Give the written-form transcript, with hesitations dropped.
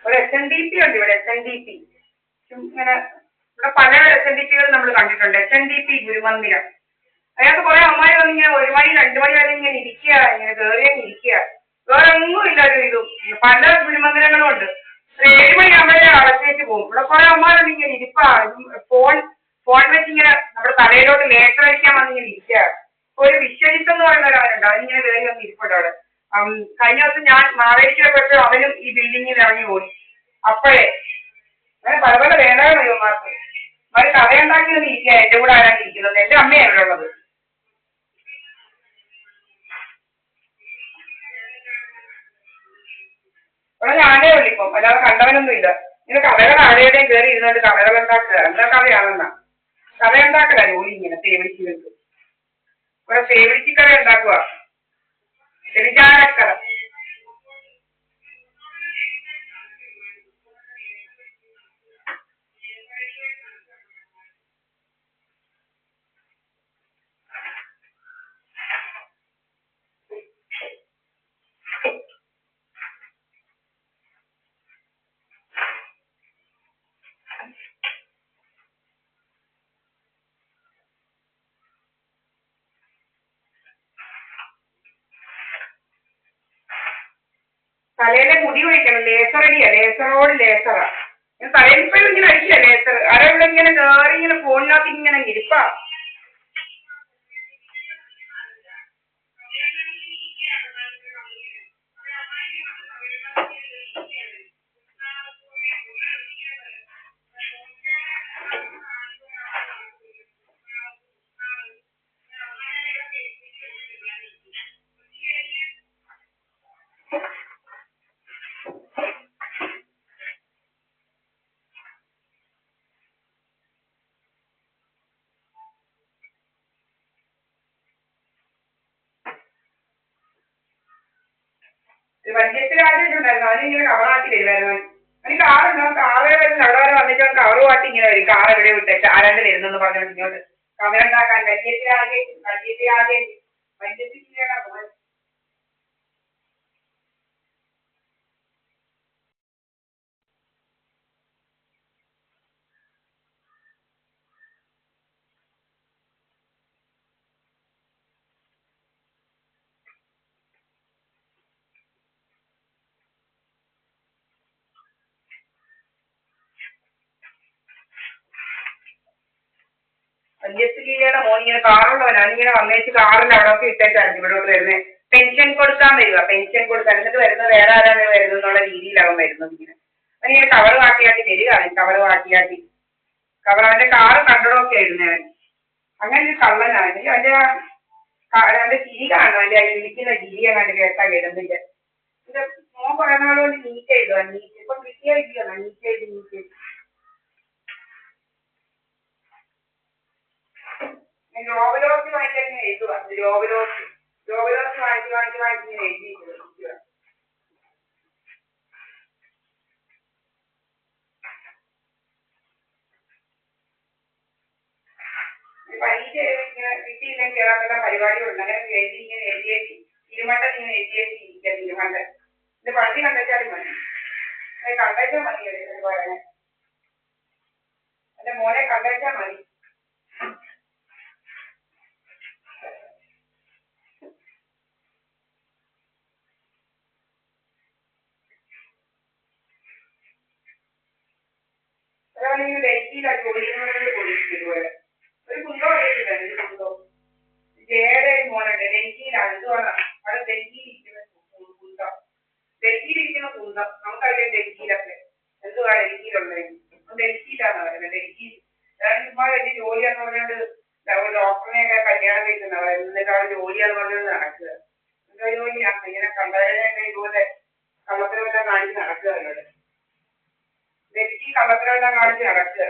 ഒരു SNDP ഉണ്ട് ഇവിടെ, SNDP. ഇങ്ങനെ ഇവിടെ പല SNDPകൾ നമ്മൾ കണ്ടിട്ടുണ്ട്. SNDP ഗുരുമന്ദിരം. അതിനകത്ത് കുറെ അമ്മമാര് വന്നിങ്ങനെ 1 മണി 2 മണി വരെ ഇങ്ങനെ ഇരിക്കുക, ഇങ്ങനെ കയറി അങ്ങ് ഇരിക്കുക. വേറെ ഒന്നും ഇല്ല ഒരു ഇതും. പല ഗുരുമന്ദിരങ്ങളും ഉണ്ട്. 7 മണിയാകുമ്പോഴേ അടച്ചേച്ച് പോകും. ഇവിടെ കുറെ അമ്മമാരൊന്നും ഇങ്ങനെ ഇരിപ്പാ, ഫോൺ വെച്ചിങ്ങനെ നമ്മുടെ തലയിലോട്ട് ലേറ്റർ അടിക്കാൻ വന്നിങ്ങനെ ഇരിക്കുക. ഒരു വിശ്വജിത്ത് എന്ന് പറയുന്ന ഒരാളുണ്ട്, അവനിങ്ങനെ കയറി വന്ന് ഇരിപ്പുണ്ട് അവിടെ. കഴിഞ്ഞ ദിവസം ഞാൻ മാവേലിക്കരപ്പെട്ടു, അവനും ഈ ബിൽഡിങ്ങിൽ ഇറങ്ങി പോയി. അപ്പോഴേ അങ്ങനെ പല പല വേദനകളും ഇവന്മാർക്ക്. അവർ കഥയുണ്ടാക്കി ഒന്ന് ഇരിക്കുക, എന്റെ കൂടെ ആരാണ് ഇരിക്കുന്നത്, എന്റെ അമ്മയാണ് ഇവിടെ ഉള്ളത്. ഇവിടെ ഞാനേ ഉള്ളിപ്പം, അല്ലാതെ കണ്ടവനൊന്നും ഇല്ല. ഇങ്ങനെ കഥകൾ ആരുടെയും കയറി ഇരുന്നുകൊണ്ട് കഥകൾ ഉണ്ടാക്കുക, എന്താ കഥയാണെന്നാ. കഥ ഉണ്ടാക്കല ജോലി ഇങ്ങനെ സേവിച്ചിട്ട്. ഇവിടെ സേവിച്ച് കഥ ഉണ്ടാക്കുക, എരിചാരക്കഥ. തലയിലെ മുടി ഒഴിക്കണം, ലേസർ അടിയാ, ലേസറോട് ലേസറാ. തലയിൽ ഇപ്പോഴും ഇങ്ങനെ അടിക്കുക ലേസർ. ആരവിടെ ഇങ്ങനെ കയറി ഇങ്ങനെ ഫോണിനകത്ത് ഇങ്ങനെ ഇരിപ്പാ. വഞ്ചേരി രാജേഷുണ്ടായിരുന്നു, അവനിങ്ങനെ കവറാട്ടി വരുമായിരുന്നു. അവന് കാറുണ്ടാവും, കാറ് വരുന്ന അവിടെ വരെ വന്നിട്ട് കവറ് പാട്ടി ഇങ്ങനെ വരും. കാർ എവിടെ വിട്ടേച്ച് ആരാണ്ട് വരുന്നെന്ന് പറഞ്ഞോണ്ട് ഇങ്ങോട്ട് കവറുണ്ടാക്കാൻ. വഞ്ചേരി രാജേഷ് പോയത്. വല്യശ്രീയുടെ മോൻ ഇങ്ങനെ കാറുള്ളവനാണ്, അവനിങ്ങനെ വന്നേച്ച് കാറിൽ അവിടെ ഒക്കെ ഇട്ടേച്ചായിരുന്നു ഇവിടോട്ട് വരുന്നത്. പെൻഷൻ കൊടുക്കാൻ വരിക, പെൻഷൻ കൊടുക്കാൻ. എന്നിട്ട് വരുന്നത് വേറെ ആരാണ് വരുന്നത് എന്നുള്ള രീതിയിലാവും വരുന്നത്. ഇങ്ങനെ അവനിങ്ങനെ കവറ് വാട്ടിയാട്ടി വരികയാണ്, കവറ് വാട്ടിയാട്ടി. അവന്റെ കാറ് കണ്ടടൊക്കെ ആയിരുന്നു അവൻ. അങ്ങനെ ഒരു കള്ളനാണ്. അവന്റെ ചിരി കാണും, അവന്റെ ഇരിക്കുന്ന ചിരി അങ്ങാണ്ട് കേട്ടാ കേടുന്നില്ല. എന്റെ മോൻ കുറെ നാളുകൊണ്ട് നീറ്റ് ചെയ്തു, നീറ്റ് ഇപ്പം കിട്ടിയായിട്ടില്ല, നീറ്റ് ചെയ്ത് ലോകലോക് വാങ്ങിക്കാൻ എഴുതുക. ലോകലോക് വാങ്ങിച്ച് ഇങ്ങനെ എഴുതിയിരിക്കുക. പരീക്ഷ ഇങ്ങനെ ഇല്ലെങ്കിൽ ഏതാണ്ടുള്ള പരിപാടികളുണ്ട്. അങ്ങനെ എഴുതി ഇങ്ങനെ എഴുതി തിരുമണ്ടൻ ഇങ്ങനെ എഴുതി ഇരിക്കുക തിരുമണ്ടൻ. ഇത് പള്ളി കണ്ടെച്ചാലും മതി. അത് കണ്ടേച്ചാൽ മതി പറയാൻ. എന്റെ മോനെ കണ്ടേച്ചാൽ മതി. ഒരാളിങ്ങനെ ഡൽഹിയിലാണ് ജോലി ചെയ്യുന്നത് ഇതുപോലെ. ഒരു കുന്തോ അറിയില്ല. ഒരു കുന്തോ ജയുടെ മോനുണ്ട് ഡൽഹിയിലാണ്. എന്തുവാണ് അവിടെ ഡൽഹിയിലിരിക്കുന്ന കുന്തം. ഡൽഹിയിലിരിക്കുന്ന കുന്തം നമുക്കറിയാം. ഡൽഹിയിലൊക്കെ എന്തുവാ ഡൽഹിയിലുള്ളത്? ഡൽഹിയിലാന്ന് പറയുന്നത്. ഡൽഹിയിൽ ചുമ്മാ വലിയ ജോലിയാന്ന് പറഞ്ഞോണ്ട് ഡോക്ടറിനെയൊക്കെ കല്യാണം കഴിക്കുന്ന എന്നിട്ട് അവിടെ ജോലിയാന്ന് പറഞ്ഞോണ്ട് നടക്കുക. എന്താ ജോലിയാണ് ഇങ്ങനെ കണ്ടതിനൊക്കെ ഇതുപോലെ കള്ളത്തിനെല്ലാം കാണിച്ച് നടക്കുക. അവരോട് ഡൽഹി കള്ളത്തിനെല്ലാം കാണിച്ച് നടക്കുക.